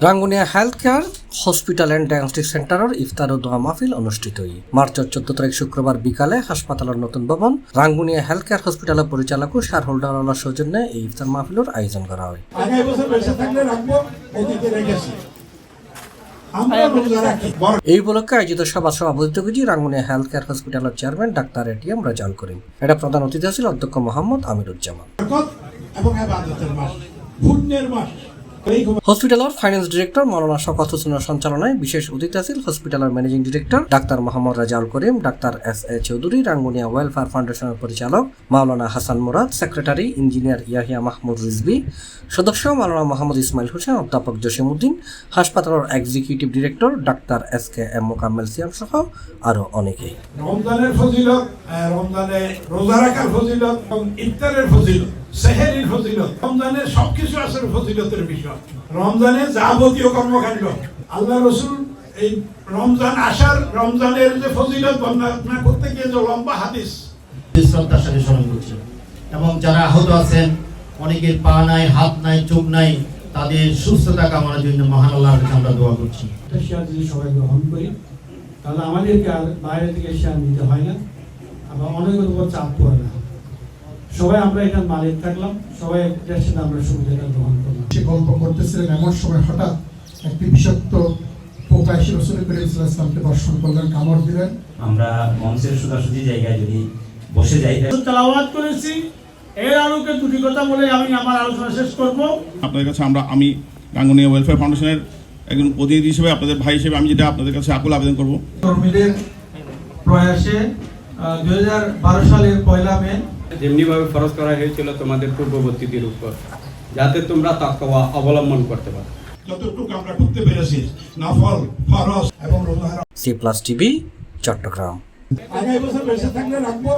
Rangunia health care hospital and diagnostic সেন্টারের ইফতার ও দোয়া মাহফিল অনুষ্ঠিত মার্চের 14 তারিখ শুক্রবার বিকালে হাসপাতালের নতুন ভবন রাঙ্গুনিয়া হেলথ কেয়ার হসপিটালের পরিচালক ও শেয়ার হোল্ডারওয়ালার সৌজন্যে এই ইফতার মাহফিলের আয়োজন করা হয়। এই উপলক্ষে আয়োজিত সভাপতিত্ব করেছেন রাঙ্গুনিয়া হেলথ কেয়ার হসপিটালের চেয়ারম্যান ডাক্তার এটিএম রাজাউল করিম। এটা প্রধান অতিথি ছিল অধ্যক্ষ মোহাম্মদ আমিরুজ্জামান। হসপিটালের ফাইন্যান্স ডিরেক্টর মাওলানা শওকত হোসেনের সঞ্চালনায় বিশেষ অতিথি ছিল হসপিটালের managing director doctor Mohammad Rezaul Karim, doctor S A. Chowdhury, Rangunia welfare ফাউন্ডেশনের পরিচালক মাওলানা হাসান মুরাদ, সেক্রেটারি ইঞ্জিনিয়ার ইয়াহিয়া মাহমুদ রিজভী, সদস্য মাওলানা মোহাম্মদ ইসমাইল হোসেন, অধ্যাপক জসিমউদ্দিন, হাসপাতালের executive director doctor S K M. Mokammel Siam সহ আরো অনেকেই। রমজানের ফজিলত, রমজানে রোজা রাখার ফজিলত এবং ইফতারের ফজিলত, সেহরির ফজিলত, রমজানের সবকিছু আছে ফজিলতের বিষয়। রমজানে যাবতীয় কর্মকাণ্ড আল্লাহ রসুল এই রমজান আসার রমজানের যে ফজিলত বর্ণনা করতে গিয়ে যে লম্বা হাদিস শ্রদ্ধার সাথে স্মরণ করছি এবং যারা আহত আছেন, অনেকের পা নাই, হাত নাই, চোখ নাই, তাদের সুস্থতা কামনার জন্য মহান আল্লাহর কাছে আমরা দোয়া করছি। শেয়ার যদি সবাই গ্রহণ করি তাহলে আমাদেরকে আর বাইরে থেকে শেয়ার নিতে হয় না, আবার অনেকের উপর চাপ পড়ে না। সবাই আমরা এখানে মালিক থাকলাম, সবাই এটার সাথে আমরা সুবিধাটা গ্রহণ করলাম। সে গল্প করতেছিলেন, এমন সময় হঠাৎ একটি বিষাক্ত পোকা এসে রাসূল করিম সাল্লাল্লাহু আলাইহি ওয়াসাল্লামকে দর্শন করলেন, কামড় দিলেন। আমরা মঞ্চের সোজাসুজি জায়গায় যদি বসে যাই, তেলাওয়াত করেছি। এর আলোকে দুটি কথা বলে আমি আমার আলোচনা শেষ করব। আপনাদের কাছে আমি রাঙ্গুনিয়া ওয়েলফেয়ার ফাউন্ডেশনের একজন প্রতিনিধি হিসেবে, আপনাদের ভাই হিসেবে আমি যেটা আপনাদের কাছে আকুল আবেদন করব, কর্মীদের প্রয়াসে 2012 সালের 1 মে যেমনিভাবে ফরজ করা হয়েছিল তোমাদের পূর্ববর্তীদের উপর, যাতে তোমরা তাকওয়া অবলম্বন করতে পারো। যতটুকু আমরা করতে পেরেছি নফল, ফরজ এবং রোজা। C+ TV, Chattogram. আগামী বছর বেঁচে থাকলে রাখবো।